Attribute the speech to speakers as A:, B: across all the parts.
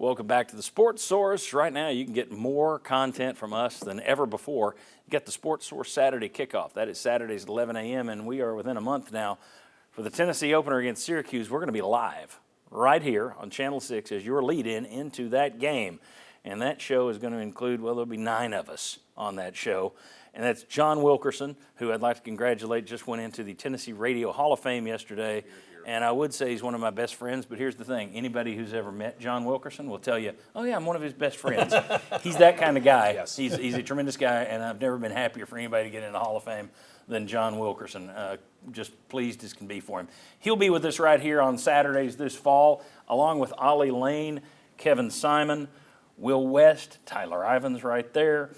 A: Welcome back to the Sports Source. Right now, you can get more content from us than ever before. You get the Sports Source Saturday kickoff. That is Saturdays at 11 a.m., and we are within a month now. For the Tennessee opener against Syracuse, we're going to be live right here on Channel 6 as your lead-in into that game. And that show is going to include, well, there'll be 9 of us on that show. And that's John Wilkerson, who I'd like to congratulate, just went into the Tennessee Radio Hall of Fame yesterday. And I would say he's one of my best friends, but here's the thing. Anybody who's ever met John Wilkerson will tell you, oh, yeah, I'm one of his best friends. He's that kind of guy.
B: Yes.
A: He's a tremendous guy, and I've never been happier for anybody to get in the Hall of Fame than John Wilkerson. Just pleased as can be for him. He'll be with us right here on Saturdays this fall, along with Ollie Lane, Kevin Simon, Will West, Tyler Ivins right there,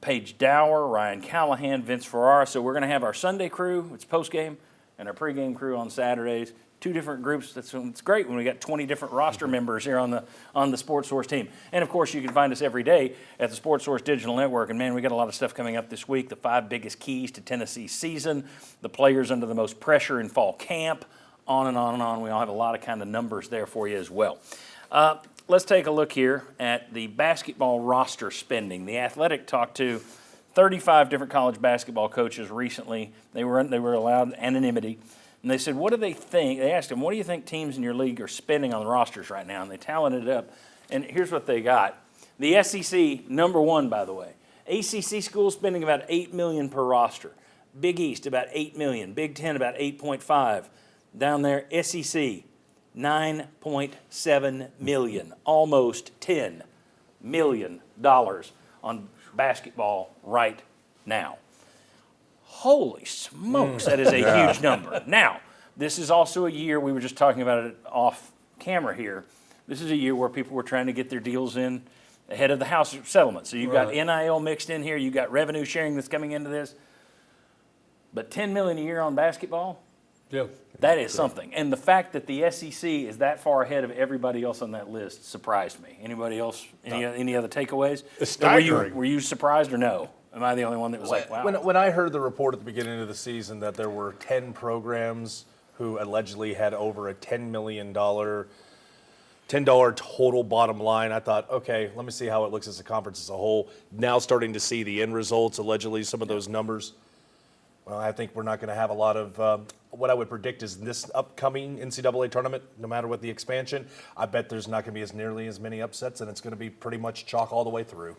A: Paige Dower, Ryan Callahan, Vince Ferrara. So we're going to have our Sunday crew. It's postgame. And our pregame crew on Saturdays, 2 different groups. It's great when we got 20 different roster members here on the Sports Source team. And, of course, you can find us every day at the Sports Source Digital Network. And, man, we got a lot of stuff coming up this week. The 5 biggest keys to Tennessee's season, the players under the most pressure in fall camp, on and on and on. We all have a lot of kind of numbers there for you as well. Let's take a look here at the basketball roster spending. The Athletic talked to 35 different college basketball coaches recently. They were allowed anonymity. And they said, what do they think? They asked them, what do you think teams in your league are spending on the rosters right now? And they tallied it up. And here's what they got. The SEC, number 1, by the way. ACC schools spending about $8 million per roster. Big East, about $8 million. Big Ten, about $8.5. Down there, SEC, $9.7 million. Almost $10 million on basketball right now. Holy smokes, that is a huge number. Now, this is also a year, we were just talking about it off camera here, this is a year where people were trying to get their deals in ahead of the House settlement. So you've got NIL mixed in here, you've got revenue sharing that's coming into this. But $10 million a year on basketball, that is something. And the fact that the SEC is that far ahead of everybody else on that list surprised me. Anybody else, any other takeaways?
B: It's staggering.
A: Were you surprised or no? Am I the only one that was like, wow?
B: When I heard the report at the beginning of the season that there were 10 programs who allegedly had over a $10 million total bottom line, I thought, okay, let me see how it looks as a conference as a whole. Now starting to see the end results, allegedly some of those numbers. Well, I think we're not going to have a lot of what I would predict is this upcoming NCAA tournament, no matter what the expansion, I bet there's not going to be nearly as many upsets, and it's going to be pretty much chalk all the way through.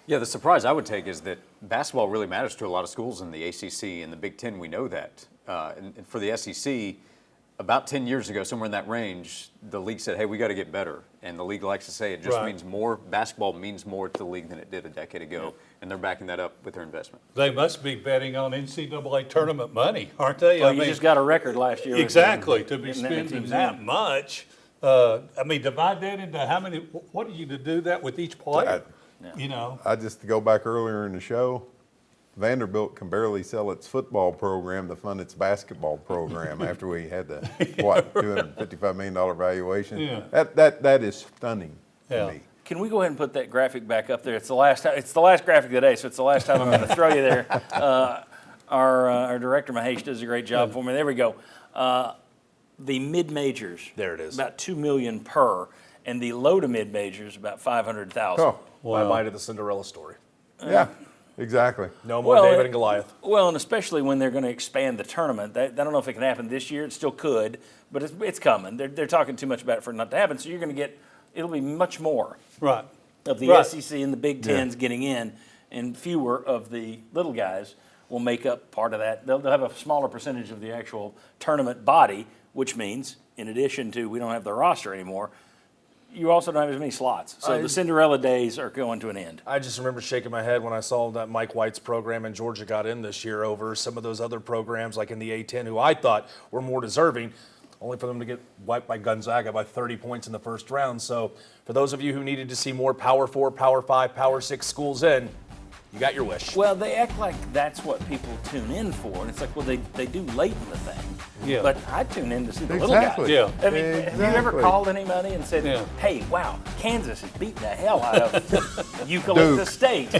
C: Yeah, the surprise I would take is that basketball really matters to a lot of schools in the ACC and the Big Ten. We know that. And for the SEC, about 10 years ago, somewhere in that range, the league said, hey, we got to get better. And the league likes to say it just means more. Basketball means more to the league than it did a decade ago. And they're backing that up with their investment.
D: They must be betting on NCAA tournament money, aren't they?
A: Well, you just got a record last year.
D: Exactly, to be spending that much. Divide that into how many, what are you to do that with each player?
E: I just, to go back earlier in the show, Vanderbilt can barely sell its football program to fund its basketball program after we had the, $255 million valuation.
D: Yeah.
E: That is stunning to me.
A: Can we go ahead and put that graphic back up there? It's the last time. It's the last graphic of the day, so it's the last time I'm going to throw you there. Our director Mahesh does a great job for me. There we go. The mid majors.
B: There it is.
A: About $2 million per, and the low to mid majors about $500,000.
E: Oh,
B: Bye-bye to the Cinderella story.
E: yeah, exactly.
B: No more David and Goliath.
A: Well, and especially when they're going to expand the tournament. I don't know if it can happen this year. It still could, but it's coming. They're talking too much about it for it not to happen. So you're going to get. It'll be much more of the SEC and the Big Tens getting in, and fewer of the little guys will make up part of that. They'll have a smaller percentage of the actual tournament body, which means, in addition to we don't have the roster anymore, you also don't have as many slots. So the Cinderella days are going to an end.
B: I just remember shaking my head when I saw that Mike White's program in Georgia got in this year over some of those other programs like in the A-10 who I thought were more deserving, only for them to get wiped by Gonzaga by 30 points in the first round. So for those of you who needed to see more Power 4, Power 5, Power 6 schools in, you got your wish.
A: Well, they act like that's what people tune in for. And it's like, well, they do late in the thing.
D: Yeah.
A: But I tune in to see the little
E: Exactly.
A: guys.
D: Yeah.
A: I mean, have you ever
E: Exactly.
A: called anybody and said, hey, wow, Kansas is beating the hell out of Eucalyptus State?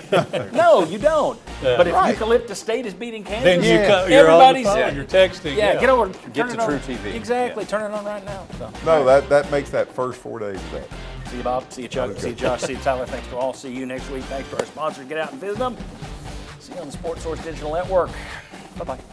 A: No, you don't. But if Eucalyptus State is beating
D: Then
A: Kansas,
D: you're on the
A: everybody's
D: phone, you're texting.
A: get over,
C: Get
A: turn
C: to
A: it on.
C: True TV.
A: Exactly, turn it on right now. So.
E: No, that makes that first 4 days of that.
A: See you, Bob. See you, Chuck. See you, Josh. See you, Tyler. Thanks to all. See you next week. Thanks to our sponsors. Get out and visit them. See you on the Sports Source Digital Network. Bye-bye.